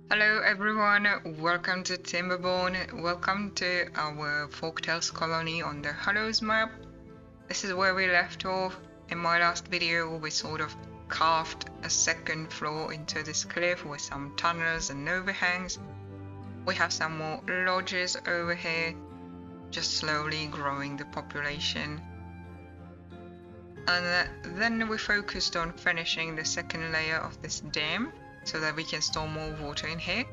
Hello everyone, welcome to Timberborn. Welcome to our Folktails colony on the Hollows map. This is where we left off. In my last video we sort of carved a second floor into this cliff with some tunnels and overhangs. We have some more lodges over here, just slowly growing the population. And then we focused on finishing the second layer of this dam, so that we can store more water in here.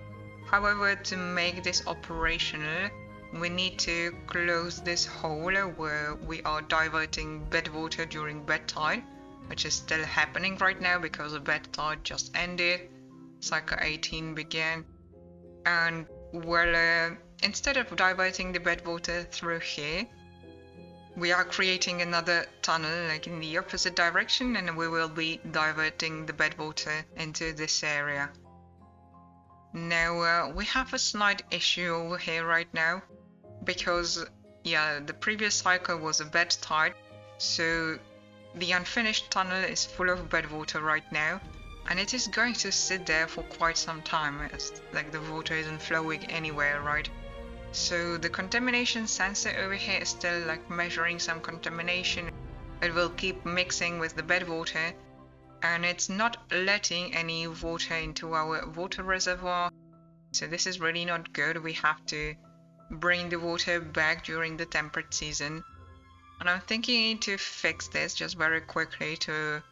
However, to make this operational, we need to close this hole where we are diverting bedwater during bed tide, which is still happening right now because the bed tide just ended. Cycle 18 began. And well, instead of diverting the bedwater through here, we are creating another tunnel like in the opposite direction, and we will be diverting the bedwater into this area. Now we have a slight issue over here right now because the previous cycle was a bed tide, so the unfinished tunnel is full of bedwater right now, and it is going to sit there for quite some time. It's like the water isn't flowing anywhere, right? So the contamination sensor over here is still like measuring some contamination. It will keep mixing with the bedwater, and it's not letting any water into our water reservoir. So this is really not good. We have to bring the water back during the temperate season. And I'm thinking to fix this just very quickly to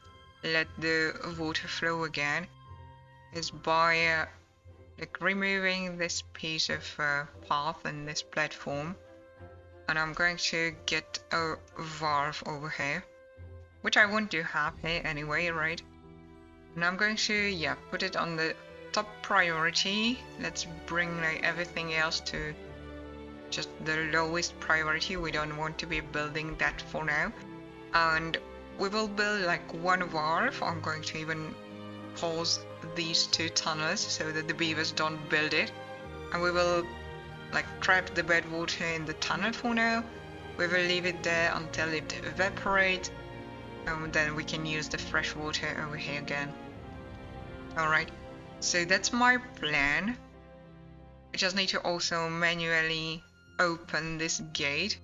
let the water flow again is by like removing this piece of path and this platform, and I'm going to get a valve over here, which I want to have here anyway, right? And I'm going to put it on the top priority. Let's bring like everything else to just the lowest priority. We don't want to be building that for now, and we will build like one valve. I'm going to even pause these two tunnels so that the beavers don't build it, and we will like trap the bedwater in the tunnel for now. We will leave it there until it evaporates, and then we can use the fresh water over here again. Alright, so that's my plan. I just need to also manually open this gate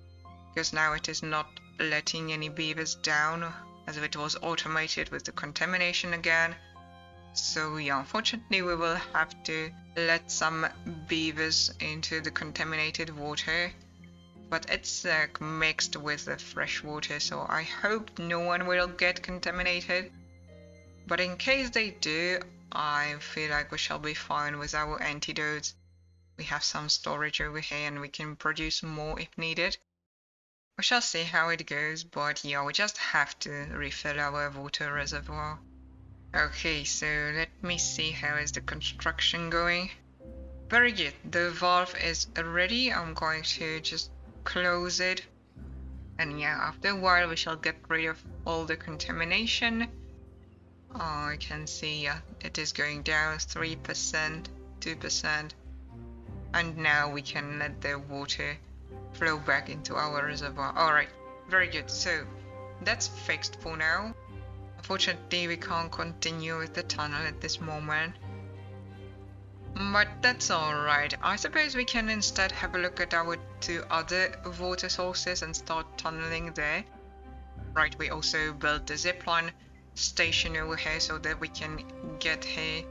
because now it is not letting any beavers down, as if it was automated with the contamination again. So unfortunately we will have to let some beavers into the contaminated water, but it's like mixed with the fresh water, so I hope no one will get contaminated. But in case they do, I feel like we shall be fine with our antidotes. We have some storage over here and we can produce more if needed. We shall see how it goes, but we just have to refill our water reservoir. Okay, so let me see how is the construction going. Very good, the valve is ready. I'm going to just close it, and after a while we shall get rid of all the contamination. I can see it is going down 3%, 2%, and now we can let the water flow back into our reservoir. Alright, very good, so that's fixed for now. Unfortunately, we can't continue with the tunnel at this moment, but that's alright. I suppose we can instead have a look at our two other water sources and start tunneling there. Right, we also built the zipline station over here so that we can get here,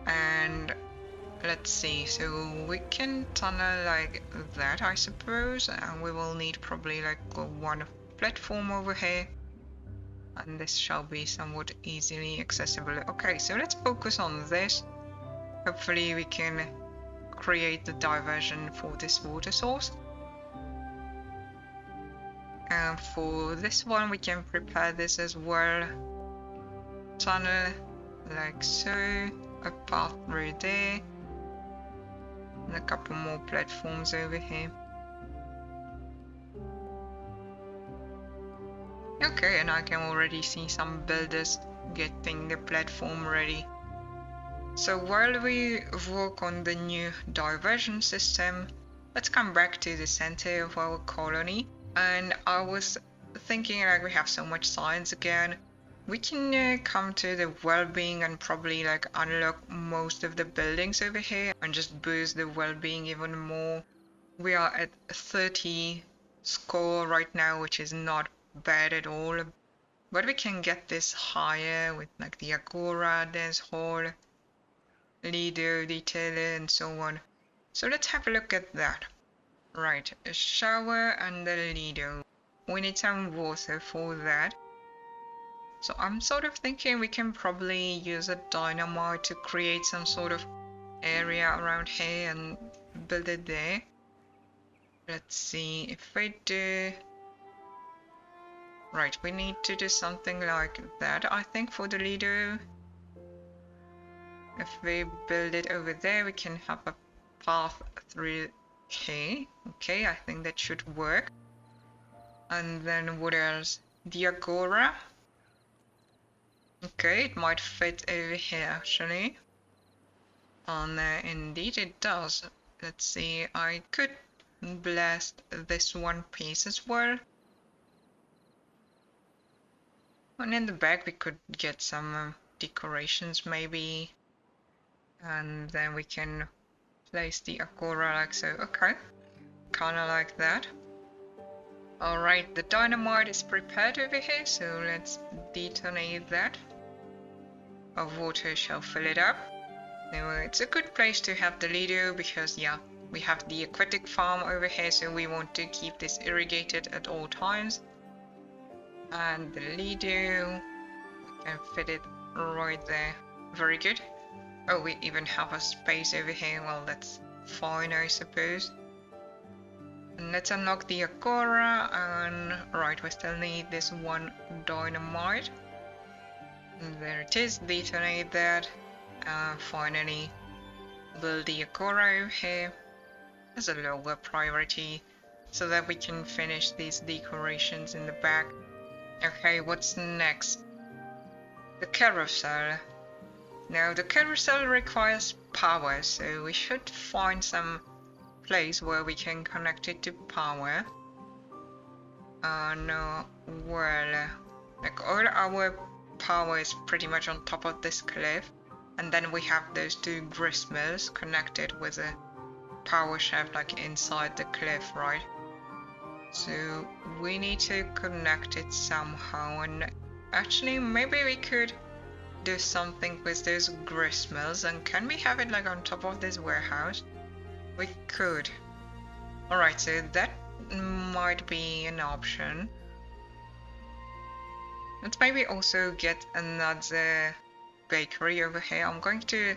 and let's see, so we can tunnel like that, I suppose, and we will need probably like one platform over here, and this shall be somewhat easily accessible. Okay, so let's focus on this. Hopefully we can create the diversion for this water source. And for this one we can prepare this as well. Tunnel like so, a path through there, and a couple more platforms over here. Okay, and I can already see some builders getting the platform ready. So while we work on the new diversion system, let's come back to the center of our colony. And I was thinking, like, we have so much science again, we can come to the well-being and probably like unlock most of the buildings over here and just boost the well-being even more. We are at 30 score right now, which is not bad at all, but we can get this higher with like the Agora, Dance Hall, Lido, Detailer, and so on. So let's have a look at that. Right, a shower and the Lido. We need some water for that. So I'm sort of thinking we can probably use a dynamite to create some sort of area around here and build it there. Let's see if we do. Right, we need to do something like that, I think, for the Lido. If we build it over there, we can have a path through here. Okay, I think that should work. And then what else? The Agora. Okay, it might fit over here actually. And indeed it does. Let's see, I could blast this one piece as well. And in the back we could get some decorations maybe. And then we can place the Agora like so. Okay, kinda like that. Alright, the dynamite is prepared over here, so let's detonate that. Our water shall fill it up. Now, it's a good place to have the Lido because, yeah, we have the aquatic farm over here, so we want to keep this irrigated at all times. And the Lido, we can fit it right there. Very good. Oh, we even have a space over here. Well, that's fine, I suppose. And let's unlock the Agora, and right, we still need this one dynamite. And there it is, detonate that. Finally, build the Agora over here as a lower priority so that we can finish these decorations in the back. Okay, what's next? The carousel. Now, the carousel requires power, so we should find some place where we can connect it to power. Well, like all our power is pretty much on top of this cliff, and then we have those two gristmills connected with a power shaft like inside the cliff, right? So we need to connect it somehow, and actually maybe we could do something with those gristmills. And can we have it like on top of this warehouse? We could. Alright, so that might be an option. Let's maybe also get another bakery over here. I'm going to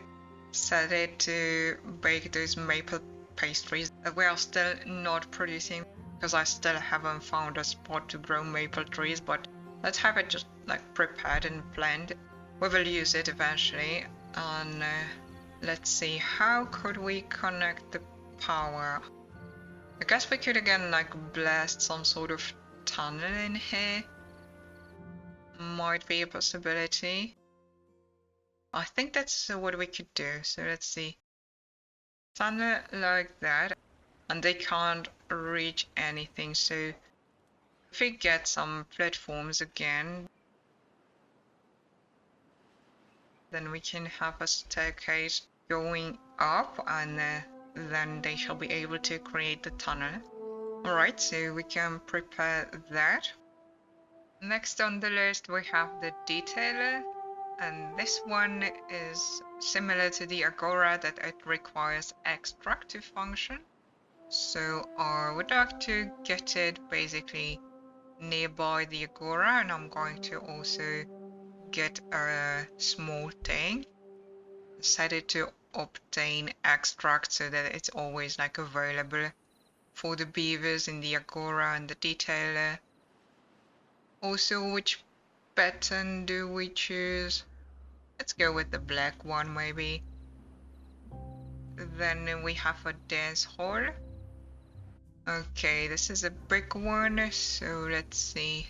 set it to bake those maple pastries that we are still not producing because I still haven't found a spot to grow maple trees, but let's have it just like prepared and planned. We will use it eventually. And let's see, how could we connect the power? I guess we could again like blast some sort of tunnel in here. Might be a possibility. I think that's what we could do. So let's see. Tunnel like that. And they can't reach anything. So if we get some platforms again, then we can have a staircase going up, and then they shall be able to create the tunnel. Alright, so we can prepare that. Next on the list we have the detailer, and this one is similar to the Agora, that it requires extract to function. So I would like to get it basically nearby the Agora, and I'm going to also get a small thing, set it to obtain extract so that it's always like available for the beavers in the Agora and the detailer. Also, which pattern do we choose? Let's go with the black one maybe. Then we have a dance hall. Okay, this is a big one, so let's see.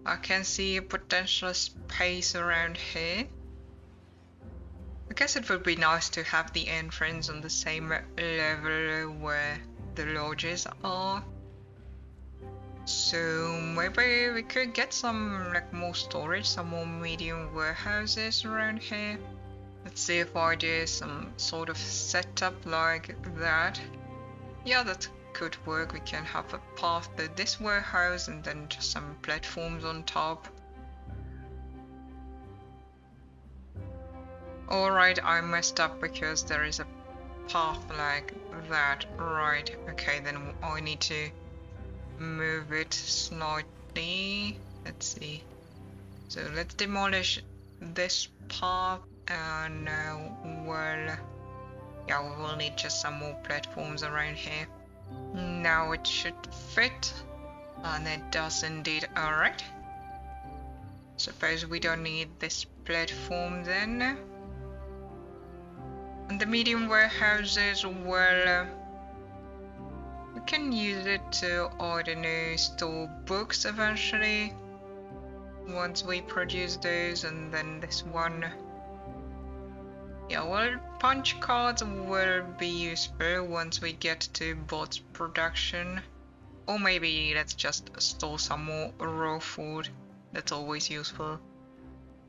I can see a potential space around here. I guess it would be nice to have the entrance on the same level where the lodges are. So maybe we could get some like more storage, some more medium warehouses around here. Let's see if I do some sort of setup like that. Yeah, that could work. We can have a path to this warehouse and then just some platforms on top. Alright, I messed up because there is a path like that. Right, okay, then I need to move it slightly. Let's see. So let's demolish this path and well, yeah, we will need just some more platforms around here. Now it should fit, and it does indeed. Alright. Suppose we don't need this platform then. And the medium warehouses, well, we can use it to, I don't know, store books eventually. Once we produce those, and then this one. Yeah, well, punch cards will be useful once we get to bots production. Or maybe let's just store some more raw food. That's always useful.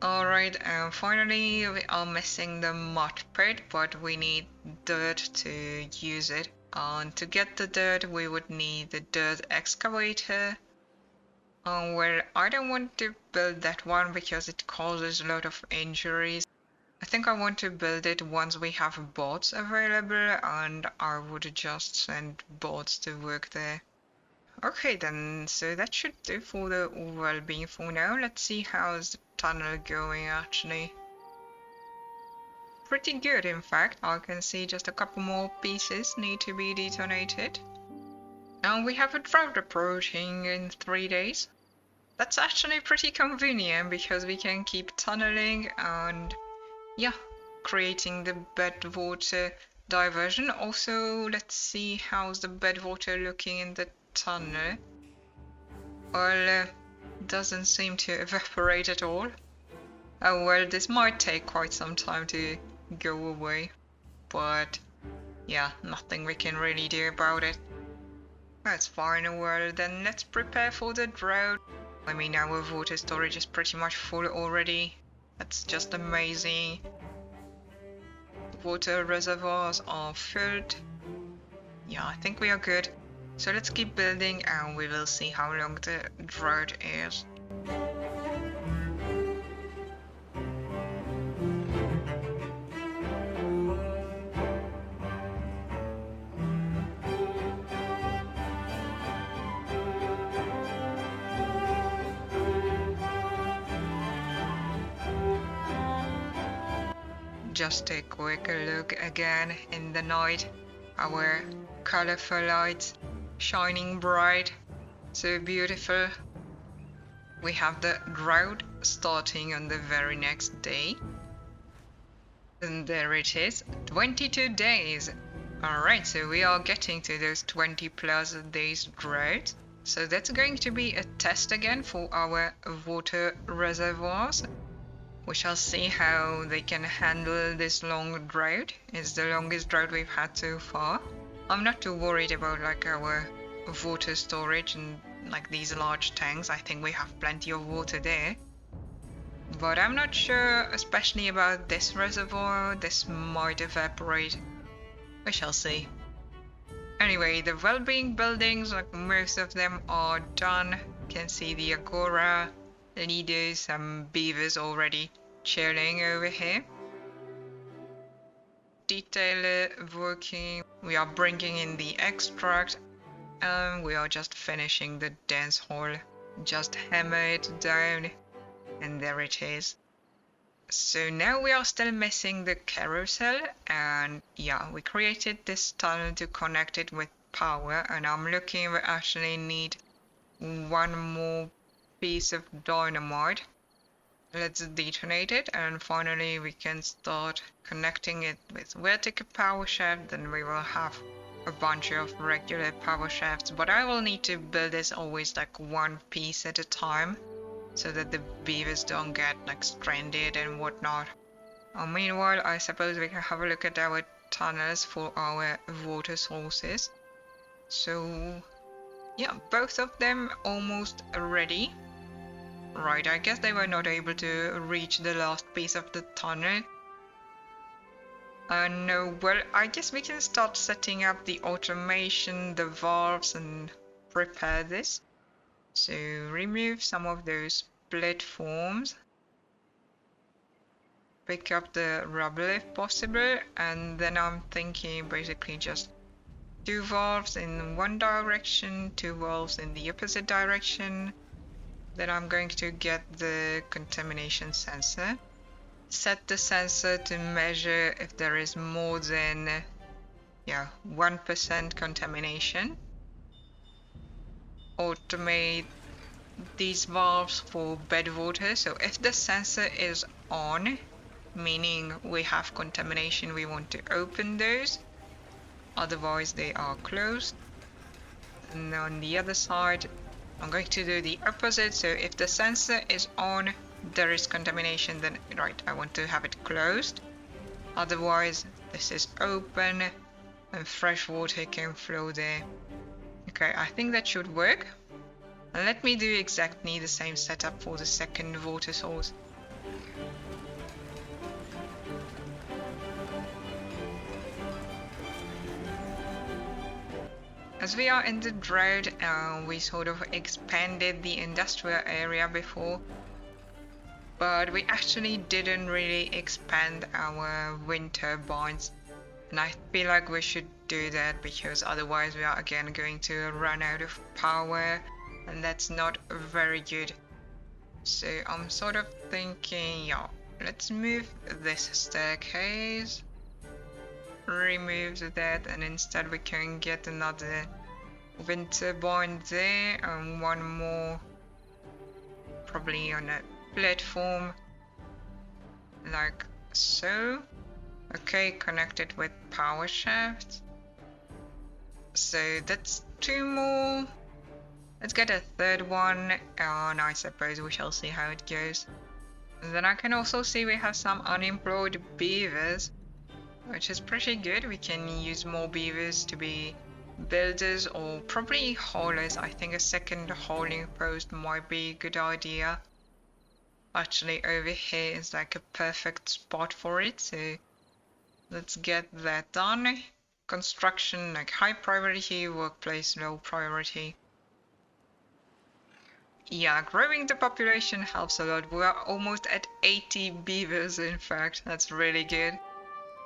Alright, and finally we are missing the mud pit, but we need dirt to use it. And to get the dirt we would need the dirt excavator. Well, I don't want to build that one because it causes a lot of injuries. I think I want to build it once we have bots available, and I would just send bots to work there. Okay then, so that should do for the well-being for now. Let's see how's the tunnel going actually. Pretty good in fact. I can see just a couple more pieces need to be detonated. And we have a drought approaching in 3 days. That's actually pretty convenient because we can keep tunneling and yeah, creating the badwater diversion. Also, let's see how's the badwater looking in the tunnel. Well, doesn't seem to evaporate at all. Oh well, this might take quite some time to go away, but yeah, nothing we can really do about it. That's fine. Well, then let's prepare for the drought. I mean, our water storage is pretty much full already. That's just amazing. Water reservoirs are filled. Yeah, I think we are good. So let's keep building and we will see how long the drought is. Just a quick look again in the night. Our colorful lights shining bright, so beautiful. We have the drought starting on the very next day. And there it is, 22 days. Alright, so we are getting to those 20 plus days drought. So that's going to be a test again for our water reservoirs. We shall see how they can handle this long drought. It's the longest drought we've had so far. I'm not too worried about like our water storage and like these large tanks. I think we have plenty of water there. But I'm not sure, especially about this reservoir. This might evaporate. We shall see. Anyway, the well-being buildings, like most of them are done. You can see the agora leaders, some beavers already chilling over here. Detailer working. We are bringing in the extract and we are just finishing the dance hall. Just hammer it down and there it is. So now we are still missing the carousel, and yeah, we created this tunnel to connect it with power, and I'm looking, we actually need one more piece of dynamite. Let's detonate it and finally we can start connecting it with vertical power shaft. Then we will have a bunch of regular power shafts, but I will need to build this always like one piece at a time so that the beavers don't get like stranded and whatnot. Meanwhile, I suppose we can have a look at our tunnels for our water sources. So Yeah, both of them almost ready. Right, I guess they were not able to reach the last piece of the tunnel. No, well, I guess we can start setting up the automation, the valves, and prepare this. So remove some of those platforms. Pick up the rubble if possible, and then I'm thinking basically just 2 valves in one direction, 2 valves in the opposite direction. Then I'm going to get the contamination sensor. Set the sensor to measure if there is more than 1% contamination. Automate these valves for badwater. So if the sensor is on, meaning we have contamination, we want to open those. Otherwise they are closed. And on the other side, I'm going to do the opposite. So if the sensor is on, there is contamination, then right, I want to have it closed. Otherwise, this is open and fresh water can flow there. Okay, I think that should work. And let me do exactly the same setup for the second water source. As we are in the drought, we sort of expanded the industrial area before, but we actually didn't really expand our wind turbines, and I feel like we should do that because otherwise we are again going to run out of power, and that's not very good. So I'm sort of thinking, yeah, let's move this staircase, remove that, and instead we can get another wind turbine there and one more probably on a platform like so. Okay, connected with power shafts. So that's 2 more. Let's get a third one, and I suppose we shall see how it goes. And then I can also see we have some unemployed beavers, which is pretty good. We can use more beavers to be builders or probably haulers. I think a second hauling post might be a good idea. Actually, over here is like a perfect spot for it, so let's get that done. Construction, like high priority, workplace low priority. Yeah, growing the population helps a lot. We are almost at 80 beavers, in fact. That's really good.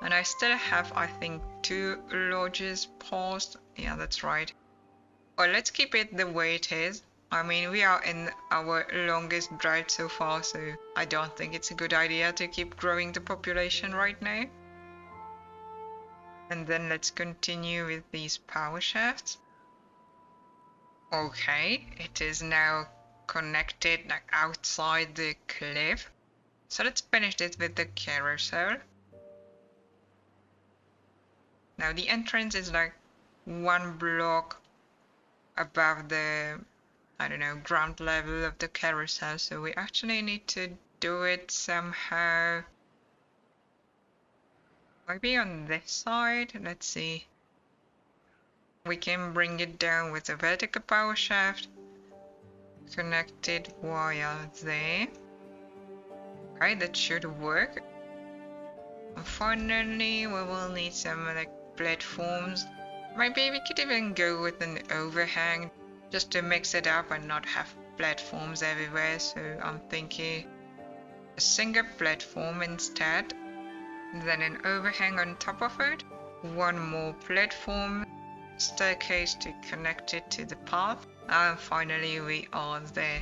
And I still have, I think, 2 lodges paused. Yeah, that's right. Well, let's keep it the way it is. I mean, we are in our longest drought so far, so I don't think it's a good idea to keep growing the population right now. And then let's continue with these power shafts. Okay, it is now connected like outside the cliff. So let's finish this with the carousel. Now the entrance is like 1 block above the, I don't know, ground level of the carousel, so we actually need to do it somehow. Maybe on this side, let's see. We can bring it down with a vertical power shaft connected via there. Okay, that should work. And finally, we will need some like platforms. Maybe we could even go with an overhang just to mix it up and not have platforms everywhere. So I'm thinking a single platform instead, then an overhang on top of it, 1 more platform, staircase to connect it to the path, and finally we are there.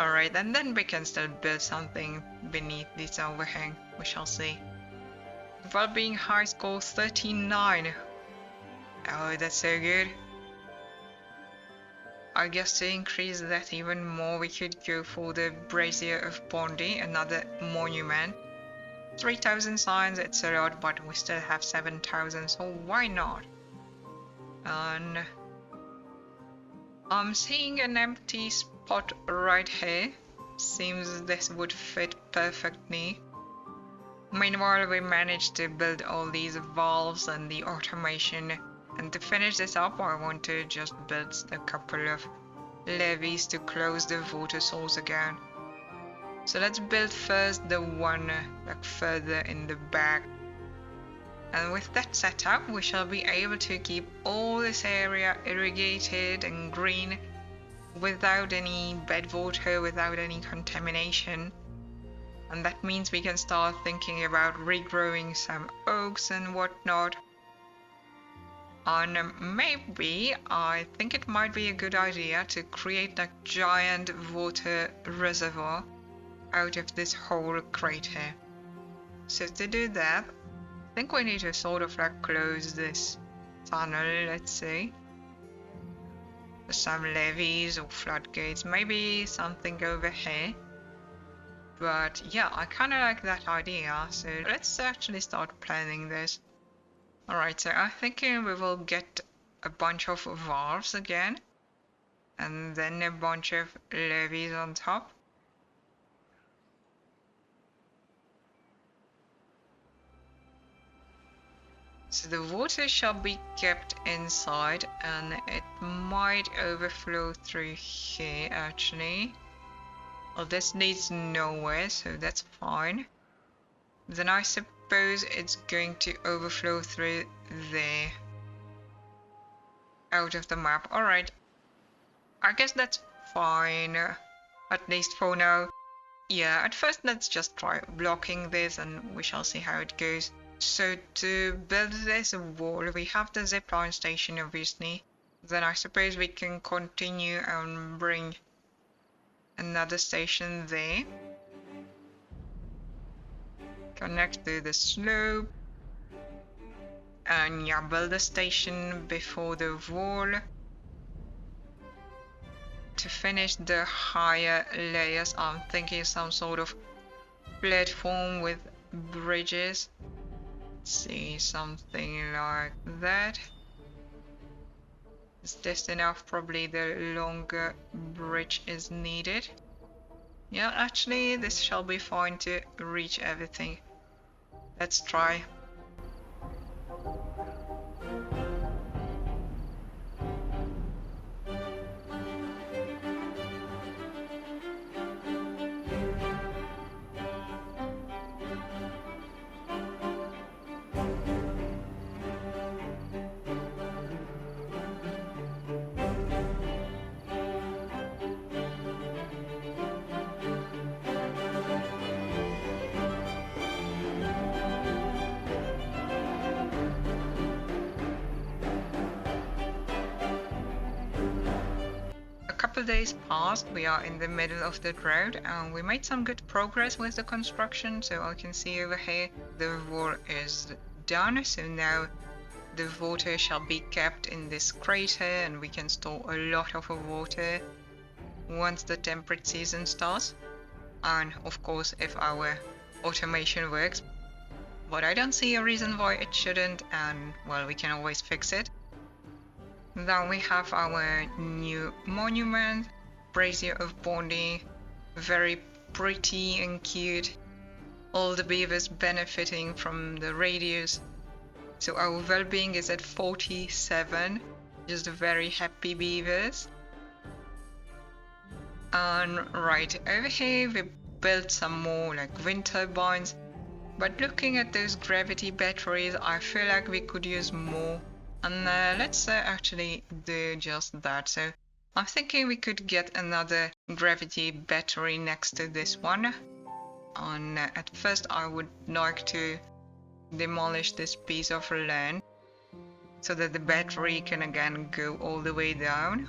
Alright, and then we can still build something beneath this overhang, we shall see. Well-being high score 39. Oh, that's so good. I guess to increase that even more, we could go for the Brazier of Bondi, another monument. 3,000 signs, it's a lot, but we still have 7,000, so why not? And I'm seeing an empty spot right here. Seems this would fit perfectly. Meanwhile, we managed to build all these valves and the automation And to finish this up, I want to just build a couple of levees to close the water source again. So let's build first the one like further in the back. And with that set up, we shall be able to keep all this area irrigated and green without any bedwater, without any contamination. And that means we can start thinking about regrowing some oaks and whatnot. And maybe I think it might be a good idea to create a giant water reservoir out of this whole crater. So to do that, I think we need to sort of like close this tunnel, let's say. Some levees or floodgates, maybe something over here. But yeah, I kind of like that idea, so let's actually start planning this. Alright, so I'm thinking we will get a bunch of valves again, and then a bunch of levees on top. So the water shall be kept inside, and it might overflow through here actually. Well, this leads nowhere, so that's fine. Then I suppose it's going to overflow through there. Out of the map. Alright. I guess that's fine. At least for now. Yeah, at first let's just try blocking this and we shall see how it goes. So to build this wall, we have the zipline station obviously. Then I suppose we can continue and bring another station there. Connect to the slope. And yeah, build a station before the wall. To finish the higher layers, I'm thinking some sort of platform with bridges. Let's see, something like that. Is this enough? Probably the longer bridge is needed. Yeah, actually this shall be fine to reach everything. Let's try. Days passed, we are in the middle of the drought and we made some good progress with the construction. So I can see over here the wall is done, so now the water shall be kept in this crater and we can store a lot of water once the temperate season starts, and of course if our automation works, but I don't see a reason why it shouldn't, and well, we can always fix it. Then we have our new monument, Brazier of Bondi, very pretty and cute. All the beavers benefiting from the radius. So our well-being is at 47, just very happy beavers. And right over here we built some more like wind turbines, but looking at those gravity batteries, I feel like we could use more. And let's actually do just that. So I'm thinking we could get another gravity battery next to this one. And at first I would like to demolish this piece of land so that the battery can again go all the way down.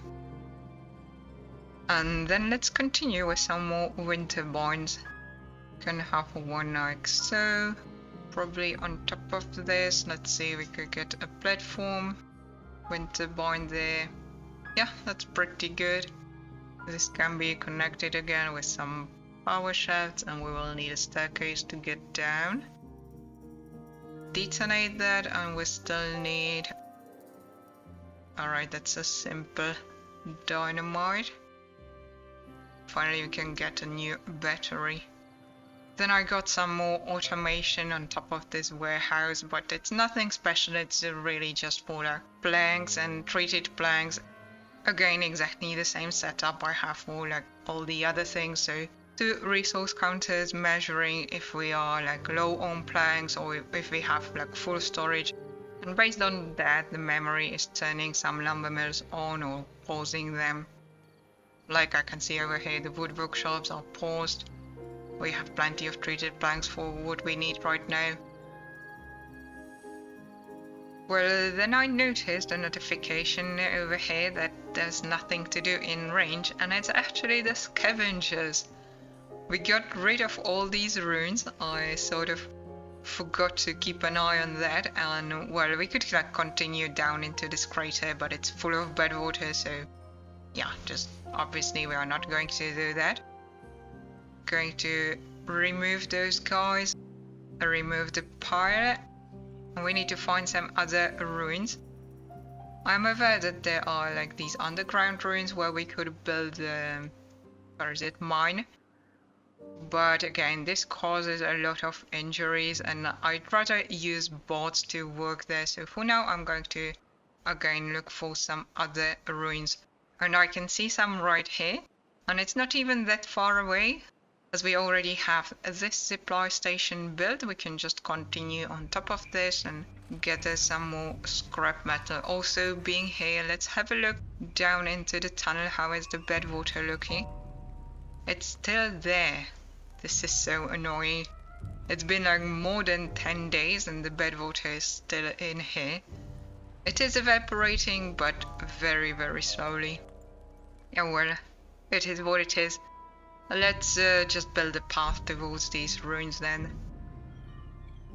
And then let's continue with some more wind turbines. Can have one like so. Probably on top of this, let's see, we could get a platform, wind turbine there. Yeah, that's pretty good. This can be connected again with some power shafts and we will need a staircase to get down. Detonate that and we still need... Alright, that's a simple dynamite. Finally we can get a new battery. Then I got some more automation on top of this warehouse, but it's nothing special. It's really just for like planks and treated planks. Again, exactly the same setup I have for like all the other things. So 2 resource counters measuring if we are like low on planks or if we have like full storage. And based on that, the memory is turning some lumber mills on or pausing them. Like I can see over here, the wood workshops are paused. We have plenty of treated planks for what we need right now. Well, then I noticed a notification over here that there's nothing to do in range, and it's actually the scavengers. We got rid of all these runes. I sort of forgot to keep an eye on that, and well, we could like continue down into this crater, but it's full of badwater, so yeah, just obviously we are not going to do that. Going to remove those guys, remove the pile, and we need to find some other ruins. I'm aware that there are like these underground ruins where we could build mine, but again this causes a lot of injuries and I'd rather use bots to work there, so for now I'm going to again look for some other ruins. And I can see some right here, and it's not even that far away. As we already have this supply station built, we can just continue on top of this and get us some more scrap metal. Also being here, let's have a look down into the tunnel. How is the badwater looking? It's still there. This is so annoying. It's been like more than 10 days and the badwater is still in here. It is evaporating, but very, very slowly. Yeah, well, it is what it is. Let's just build a path towards these ruins then.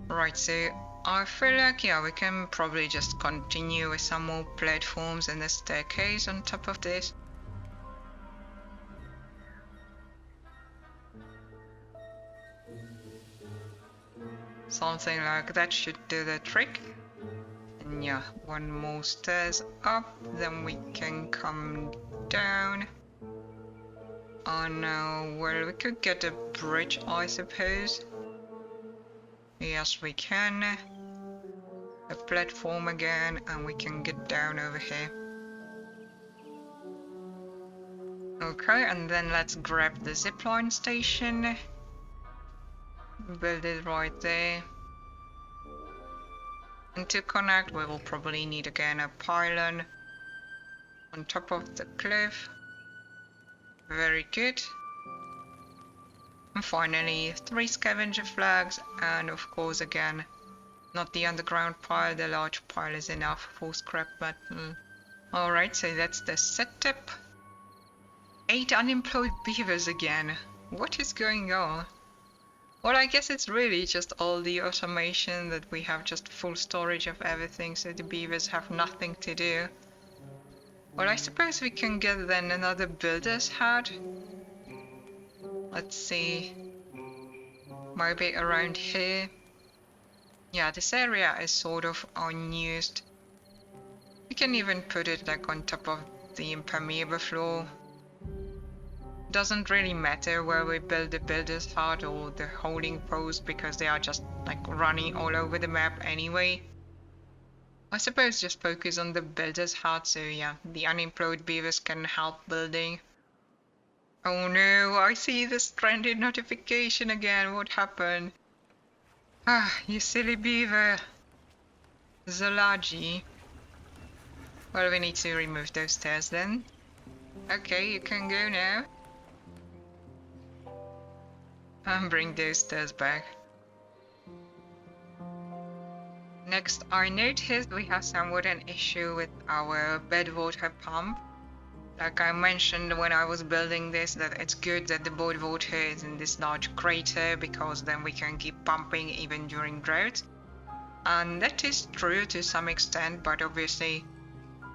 Right, so I feel like, yeah, we can probably just continue with some more platforms and a staircase on top of this. Something like that should do the trick. And yeah, 1 more stairs up, then we can come down. Oh no, well, we could get a bridge, I suppose. Yes, we can. A platform again, and we can get down over here. Okay, and then let's grab the zipline station. Build it right there. And to connect, we will probably need again a pylon on top of the cliff. Very good. And finally, 3 scavenger flags, and of course again, not the underground pile, the large pile is enough for scrap metal. Alright, so that's the setup. 8 unemployed beavers again. What is going on? Well, I guess it's really just all the automation that we have just full storage of everything, so the beavers have nothing to do. Well, I suppose we can get then another builder's hut. Let's see. Maybe around here. Yeah, this area is sort of unused. We can even put it like on top of the impermeable floor. Doesn't really matter where we build the builder's hut or the holding post because they are just like running all over the map anyway. I suppose just focus on the builder's hut, so yeah, the unemployed beavers can help building. Oh no, I see the stranded notification again. What happened? Ah, you silly beaver. Zalaji. Well, we need to remove those stairs then. Okay, you can go now. And bring those stairs back. Next, I noticed we have somewhat an issue with our badwater pump. Like I mentioned when I was building this, that it's good that the badwater is in this large crater because then we can keep pumping even during drought. And that is true to some extent, but obviously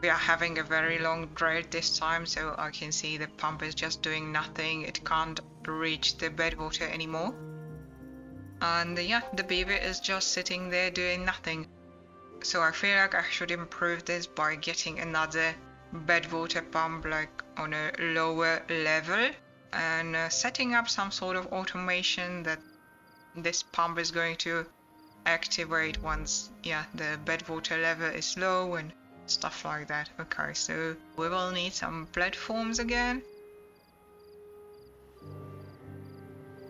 we are having a very long drought this time, so I can see the pump is just doing nothing. It can't reach the badwater anymore. And yeah, the beaver is just sitting there doing nothing. So I feel like I should improve this by getting another badwater pump like on a lower level and setting up some sort of automation that this pump is going to activate once, yeah, the bedwater level is low and stuff like that. Okay, so we will need some platforms again.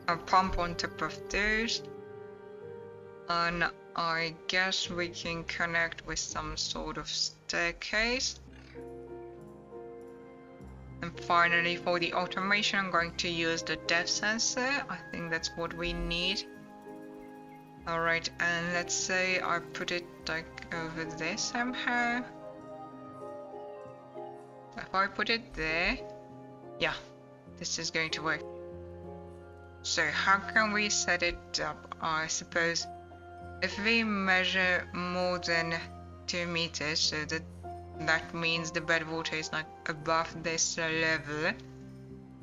A pump on top of those. And I guess we can connect with some sort of staircase. And finally, for the automation, I'm going to use the depth sensor. I think that's what we need. Alright, and let's say I put it like over there somehow. If I put it there, yeah, this is going to work. So how can we set it up? I suppose if we measure more than 2 meters, so that means the bedwater is not above this level,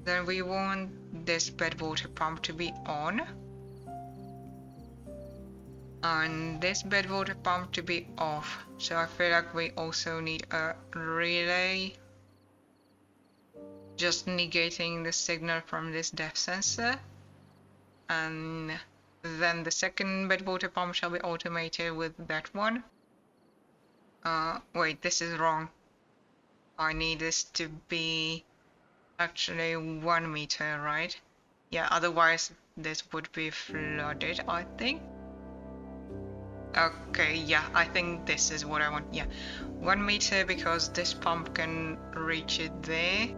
then we want this bedwater pump to be on, and this bedwater pump to be off. So I feel like we also need a relay, just negating the signal from this depth sensor, and then the second bedwater pump shall be automated with that one. Wait, this is wrong. I need this to be actually 1 meter, right? Yeah, otherwise this would be flooded, I think. Okay, yeah, I think this is what I want. Yeah, 1 meter, because this pump can reach it there.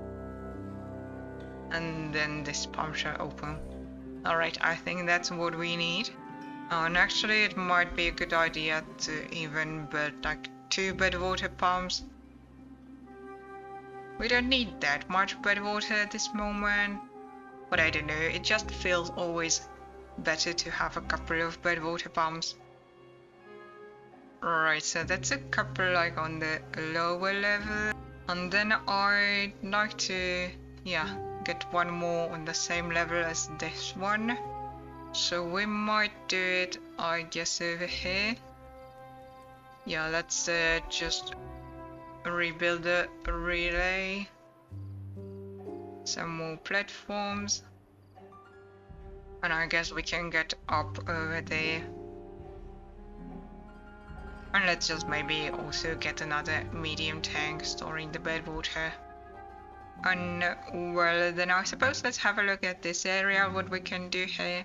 And then this pump shall open. Alright, I think that's what we need. And actually it might be a good idea to even build like 2 bedwater pumps. We don't need that much bedwater at this moment, but I don't know, it just feels always better to have a couple of bedwater pumps. Right, so that's a couple like on the lower level, and then I'd like to, yeah, get one more on the same level as this one. So we might do it, I guess, over here. Yeah, let's just rebuild the relay. Some more platforms. And I guess we can get up over there. And let's just maybe also get another medium tank storing the bedwater. And well, then I suppose let's have a look at this area, what we can do here.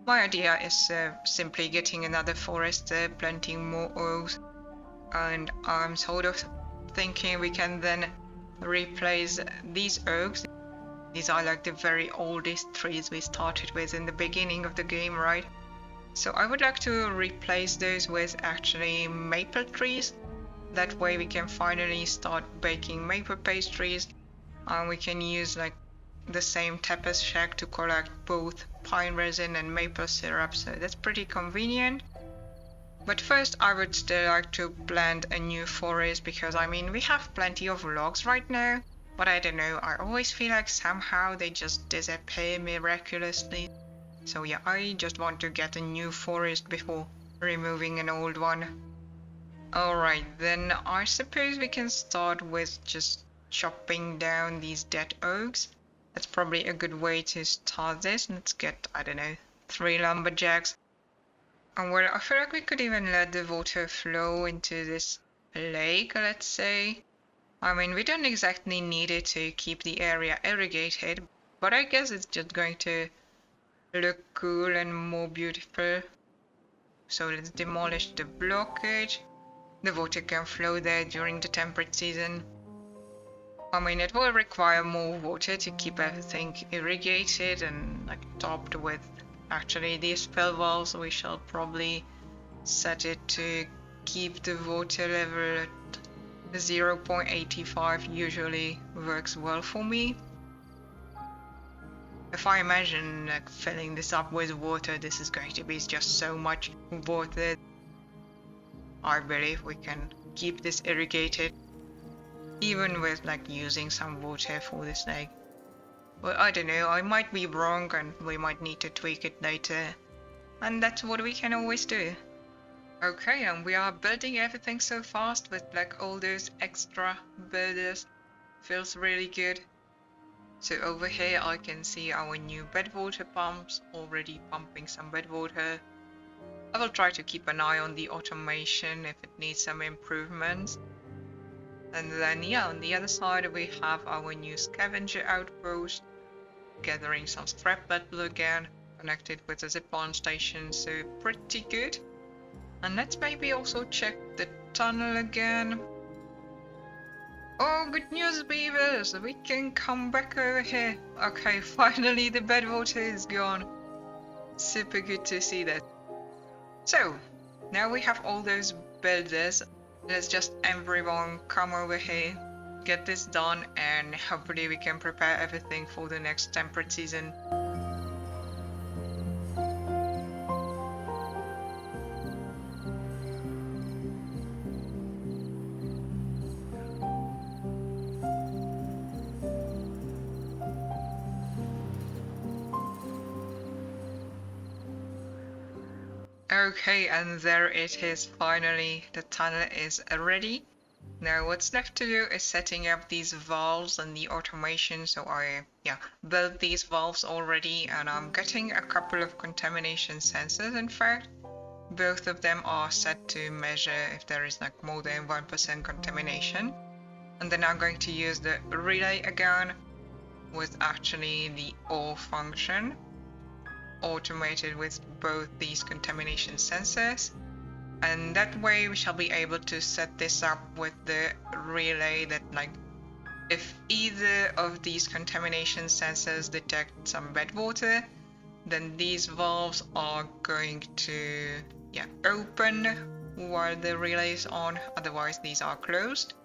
My idea is simply getting another forest, planting more oaks, and I'm sort of thinking we can then replace these oaks. These are like the very oldest trees we started with in the beginning of the game, right? So I would like to replace those with actually maple trees. That way we can finally start baking maple pastries, and we can use like the same tapis shack to collect both pine resin and maple syrup, so that's pretty convenient. But first I would still like to plant a new forest, because I mean we have plenty of logs right now, but I don't know, I always feel like somehow they just disappear miraculously. So yeah, I just want to get a new forest before removing an old one. Alright, then I suppose we can start with just chopping down these dead oaks. That's probably a good way to start this. Let's get, I don't know, 3 lumberjacks. And well, I feel like we could even let the water flow into this lake, let's say. I mean, we don't exactly need it to keep the area irrigated, but I guess it's just going to look cool and more beautiful. So let's demolish the blockage. The water can flow there during the temperate season. I mean, it will require more water to keep everything irrigated and like topped with actually these fill valves. We shall probably set it to keep the water level at 0.85. Usually works well for me. If I imagine like filling this up with water, this is going to be just so much water. I believe we can keep this irrigated, even with like using some water for this lake. But I don't know, I might be wrong and we might need to tweak it later. And that's what we can always do. Okay, and we are building everything so fast with like all those extra builders. Feels really good. So over here I can see our new bedwater pumps already pumping some bedwater. I will try to keep an eye on the automation if it needs some improvements. And then yeah, on the other side we have our new scavenger outpost, gathering some scrap metal again, connected with the zipline station, so pretty good. And let's maybe also check the tunnel again. Oh, good news, beavers! We can come back over here. Okay, finally the bedwater is gone. Super good to see that. So, now we have all those builders. Let's just everyone come over here, get this done, and hopefully we can prepare everything for the next temperate season. Okay, and there it is finally. The tunnel is ready. Now what's left to do is setting up these valves and the automation. So I built these valves already, and I'm getting a couple of contamination sensors. In fact, both of them are set to measure if there is like more than 1% contamination. And then I'm going to use the relay again with actually the OR function, automated with both these contamination sensors, and that way we shall be able to set this up with the relay that like if either of these contamination sensors detect some bedwater, then these valves are going to open while the relay is on, otherwise these are closed.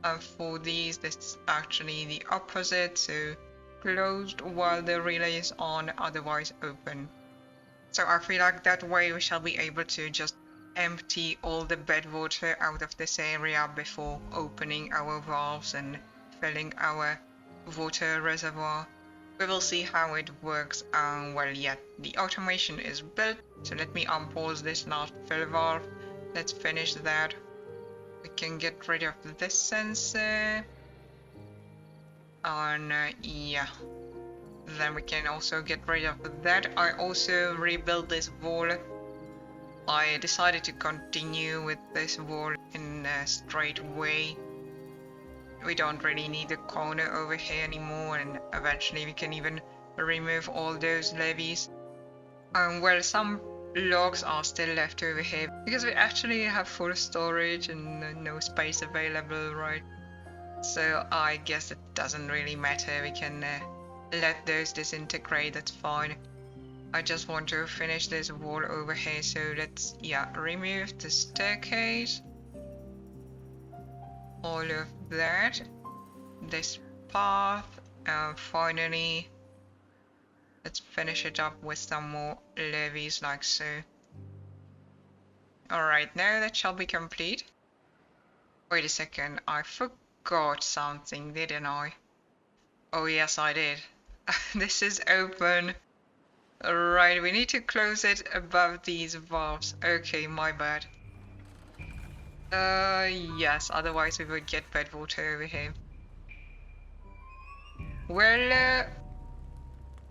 And for these, this is actually the opposite, so closed while the relay is on, otherwise open. So I feel like that way we shall be able to just empty all the bedwater out of this area before opening our valves and filling our water reservoir. We will see how it works. Well, yeah, the automation is built, so let me unpause this last fill valve. Let's finish that. We can get rid of this sensor. And then we can also get rid of that. I also rebuilt this wall. I decided to continue with this wall in a straight way. We don't really need a corner over here anymore, and eventually we can even remove all those levees. Well, some logs are still left over here because we actually have full storage and no space available, right? So I guess it doesn't really matter, we can let those disintegrate, that's fine. I just want to finish this wall over here, so let's remove the staircase, all of that, this path, and finally let's finish it up with some more levees like so. Alright, now that shall be complete. Wait a second, I forgot something, didn't I? Oh yes, I did. This is open. Right, we need to close it above these valves. Okay, my bad. Yes, otherwise we would get bedwater over here. Well,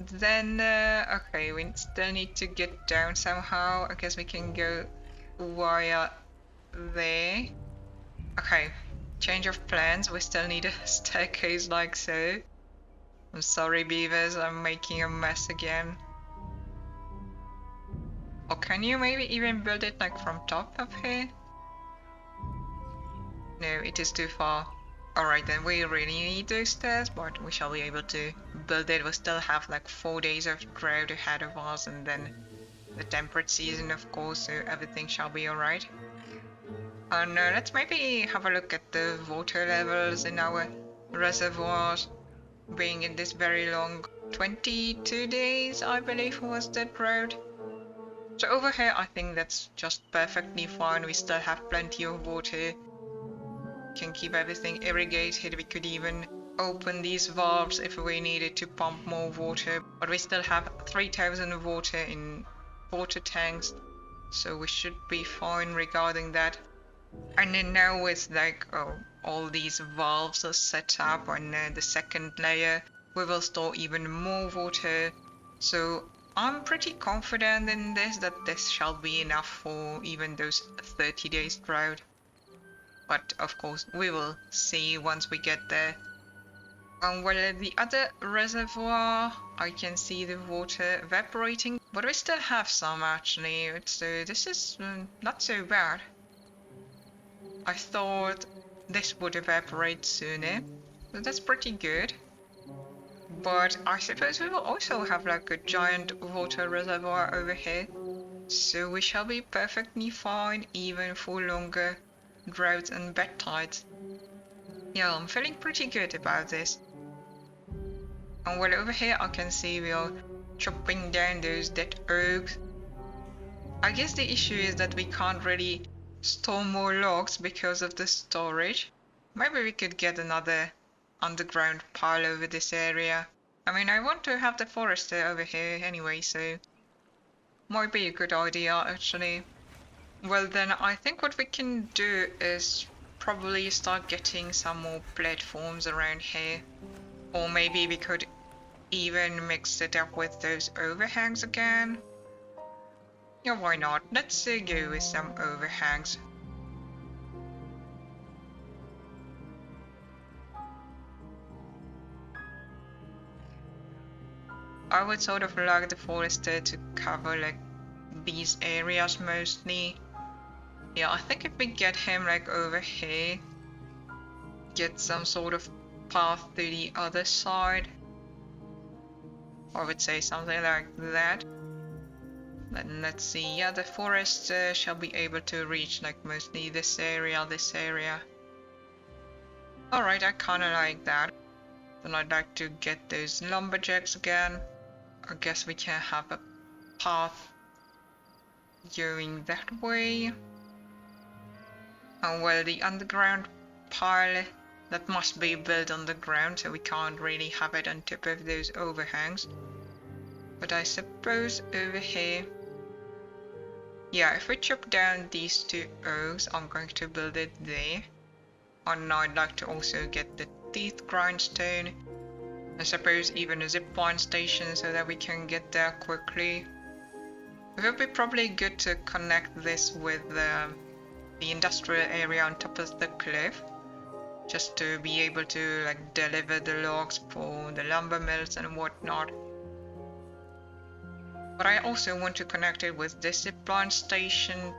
then, okay, we still need to get down somehow. I guess we can go via there. Okay, change of plans. We still need a staircase like so. I'm sorry, beavers, I'm making a mess again. Or can you maybe even build it like from top up here? No, it is too far. Alright, then we really need those stairs, but we shall be able to build it. We still have like 4 days of drought ahead of us, and then the temperate season, of course, so everything shall be alright. And let's maybe have a look at the water levels in our reservoirs. Being in this very long 22 days, I believe, was the drought. So over here, I think that's just perfectly fine. We still have plenty of water. Can keep everything irrigated. We could even open these valves if we needed to pump more water. But we still have 3,000 water in water tanks, so we should be fine regarding that. And then now with like all these valves are set up on the second layer, we will store even more water. So I'm pretty confident in this that this shall be enough for even those 30 days drought. But of course we will see once we get there. Well, the other reservoir, I can see the water evaporating, but we still have some actually. This is not so bad. I thought this would evaporate sooner, so that's pretty good. But I suppose we will also have like a giant water reservoir over here, so we shall be perfectly fine even for longer droughts and bad tides. Yeah, I'm feeling pretty good about this. And well, over here I can see we are chopping down those dead oaks. I guess the issue is that we can't really store more logs because of the storage. Maybe we could get another underground pile over this area. I mean, I want to have the forester over here anyway, so might be a good idea actually. Well then, I think what we can do is probably start getting some more platforms around here. Or maybe we could even mix it up with those overhangs again. Yeah, why not? Let's go with some overhangs. I would sort of like the forester to cover like these areas mostly. Yeah, I think if we get him like over here, get some sort of path to the other side, I would say something like that. Then let's see, yeah, the forest shall be able to reach like mostly this area. Alright, I kinda like that. Then I'd like to get those lumberjacks again. I guess we can have a path going that way. And well, the underground pile, that must be built on the ground, so we can't really have it on top of those overhangs. But I suppose over here, yeah, if we chop down these two oaks, I'm going to build it there. And I'd like to also get the teeth grindstone. I suppose even a zipline station so that we can get there quickly. It would be probably good to connect this with the industrial area on top of the cliff, just to be able to like deliver the logs for the lumber mills and whatnot. But I also want to connect it with this zipline station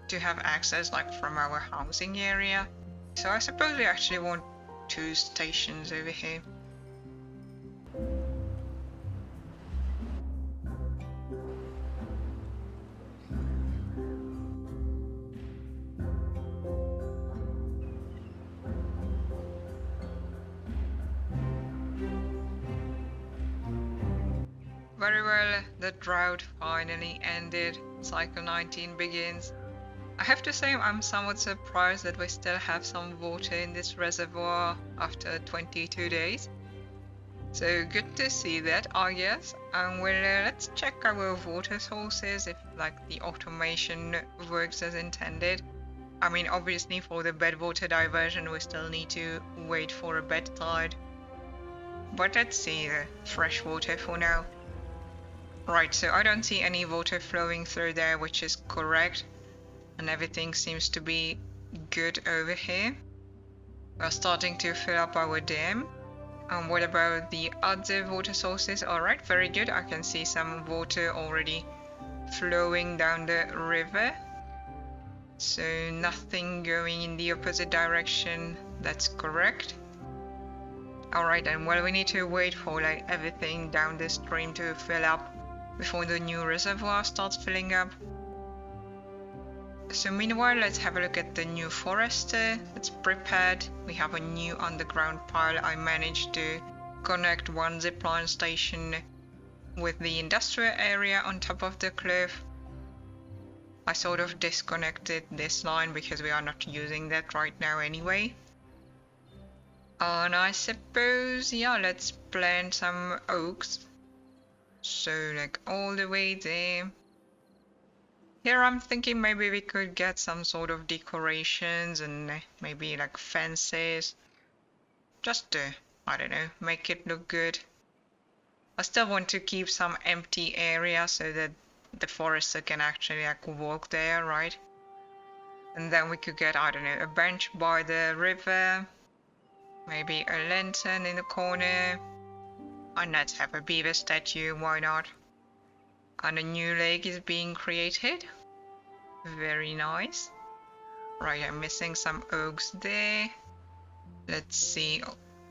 to have access like from our housing area. So I suppose we actually want two stations over here. Very well, the drought finally ended. Cycle 19 begins. I have to say I'm somewhat surprised that we still have some water in this reservoir after 22 days. So good to see that, I guess. And well, let's check our water sources if like the automation works as intended. I mean, obviously for the badwater diversion we still need to wait for a bed tide. But let's see the fresh water for now. Right, so I don't see any water flowing through there, which is correct. And everything seems to be good over here. We're starting to fill up our dam. And what about the other water sources? Alright, very good. I can see some water already flowing down the river. So nothing going in the opposite direction. That's correct. Alright, and well, we need to wait for like everything down the stream to fill up before the new reservoir starts filling up. So meanwhile, let's have a look at the new forester that's prepared. We have a new underground pile. I managed to connect one zipline station with the industrial area on top of the cliff. I sort of disconnected this line because we are not using that right now anyway. And I suppose, yeah, let's plant some oaks. So like all the way there. Here I'm thinking maybe we could get some sort of decorations and maybe like fences. Just to I don't know, make it look good. I still want to keep some empty area so that the forester can actually like walk there, right? And then we could get, I don't know, a bench by the river, maybe a lantern in the corner, and let's have a beaver statue, why not? And a new lake is being created. Very nice. Right, I'm missing some oaks there. Let's see,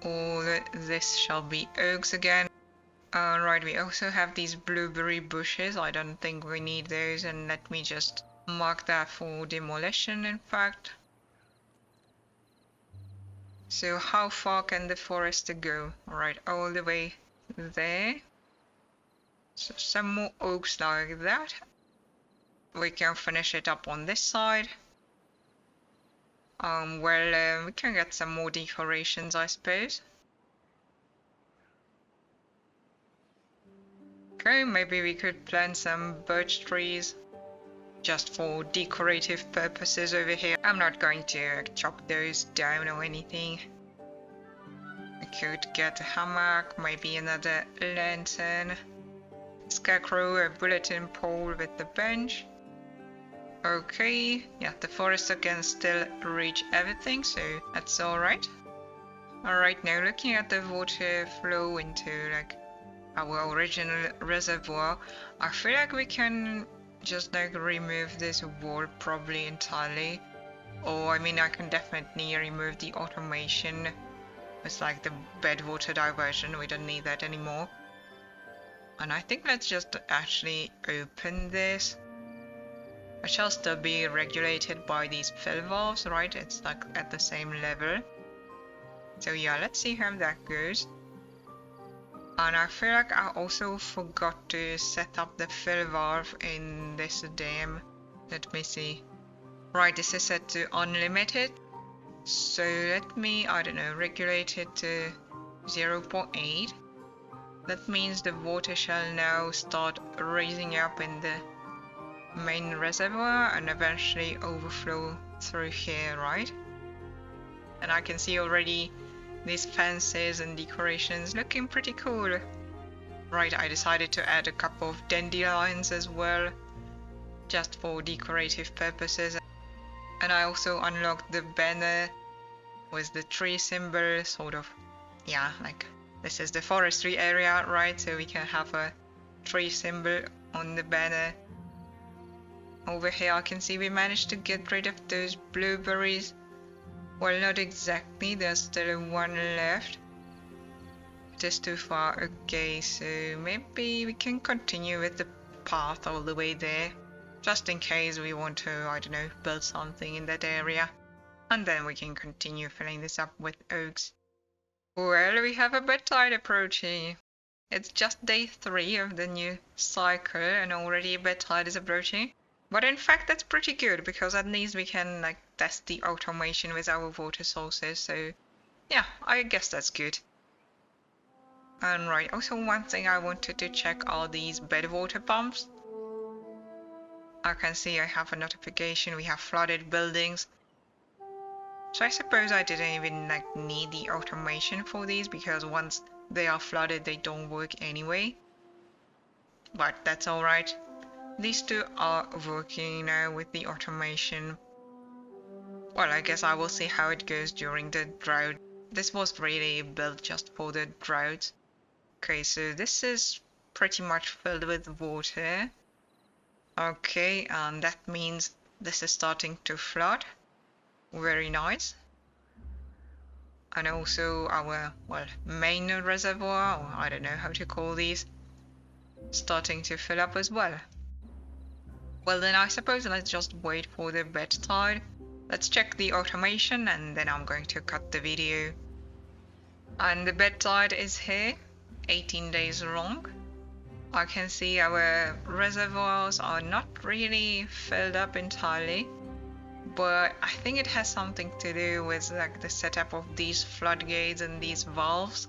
all this shall be oaks again. Right, we also have these blueberry bushes. I don't think we need those, and let me just mark that for demolition, in fact. So how far can the forester go? Alright, all the way there. So some more oaks like that. We can finish it up on this side. We can get some more decorations, I suppose. Okay, maybe we could plant some birch trees just for decorative purposes over here. I'm not going to chop those down or anything. We could get a hammock, maybe another lantern, scarecrow, a bulletin pole with the bench. Okay, yeah, the forester can still reach everything, so that's alright. Alright, now looking at the water flow into like our original reservoir, I feel like we can just like remove this wall probably entirely. Or I mean, I can definitely remove the automation with like the badwater diversion. We don't need that anymore. And I think let's just actually open this. It shall still be regulated by these fill valves, right? It's like at the same level. So yeah, let's see how that goes. And I feel like I also forgot to set up the fill valve in this dam. Let me see. Right, this is set to unlimited. So let me, I don't know, regulate it to 0.8. That means the water shall now start raising up in the main reservoir and eventually overflow through here, right? And I can see already these fences and decorations looking pretty cool. Right, I decided to add a couple of dandelions as well, just for decorative purposes. And I also unlocked the banner with the tree symbol, sort of, yeah, like this is the forestry area, right? So we can have a tree symbol on the banner. Over here I can see we managed to get rid of those blueberries. Well, not exactly, there's still one left. It is too far, okay, so maybe we can continue with the path all the way there. Just in case we want to, I don't know, build something in that area. And then we can continue filling this up with oaks. Well, we have a bed tide approaching. It's just day 3 of the new cycle and already a bed tide is approaching. But in fact that's pretty good because at least we can like test the automation with our water sources, so yeah, I guess that's good. And right, also one thing I wanted to check are these bedwater pumps. I can see I have a notification we have flooded buildings. So I suppose I didn't even like need the automation for these because once they are flooded they don't work anyway. But that's alright. These two are working now with the automation. Well, I guess I will see how it goes during the drought. This was really built just for the drought. Okay, so this is pretty much filled with water. Okay, and that means this is starting to flood. Very nice. And also our, well, main reservoir, or I don't know how to call these, starting to fill up as well. Well then I suppose let's just wait for the bed tide. Let's check the automation and then I'm going to cut the video. And the bed tide is here, 18 days long. I can see our reservoirs are not really filled up entirely, but I think it has something to do with like the setup of these floodgates and these valves.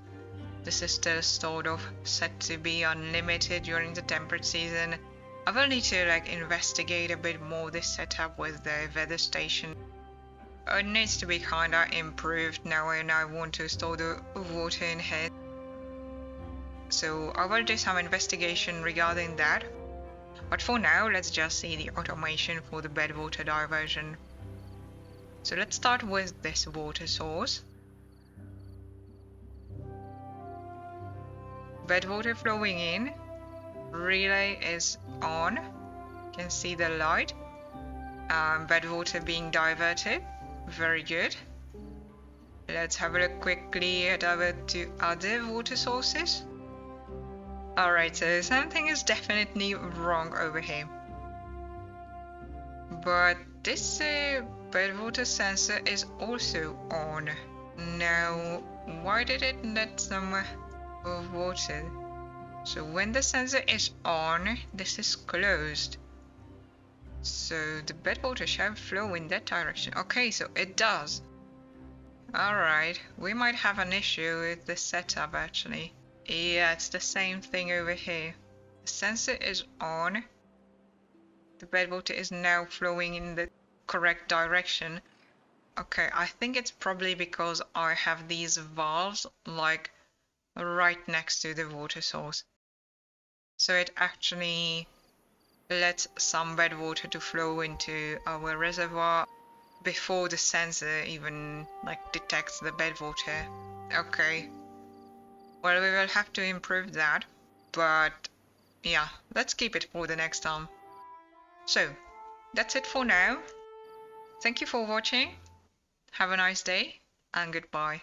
This is still sort of set to be unlimited during the temperate season. I will need to like investigate a bit more this setup with the weather station. It needs to be kinda improved now, and I want to store the water in here. So I will do some investigation regarding that. But for now, let's just see the automation for the bedwater diversion. So let's start with this water source. Bedwater flowing in. Relay is on. You can see the light. Bedwater being diverted. Very good. Let's have a look quickly at our two other water sources. Alright, so something is definitely wrong over here. But this bedwater sensor is also on. Now, why did it let some water? So when the sensor is on, this is closed. So the bedwater shall flow in that direction. Okay, so it does. Alright, we might have an issue with the setup actually. Yeah, it's the same thing over here. The sensor is on. The bedwater is now flowing in the correct direction. Okay, I think it's probably because I have these valves like right next to the water source. So it actually lets some bedwater to flow into our reservoir before the sensor even like detects the bedwater. Okay. Well, we will have to improve that, but yeah, let's keep it for the next time. So, that's it for now. Thank you for watching. Have a nice day, and goodbye.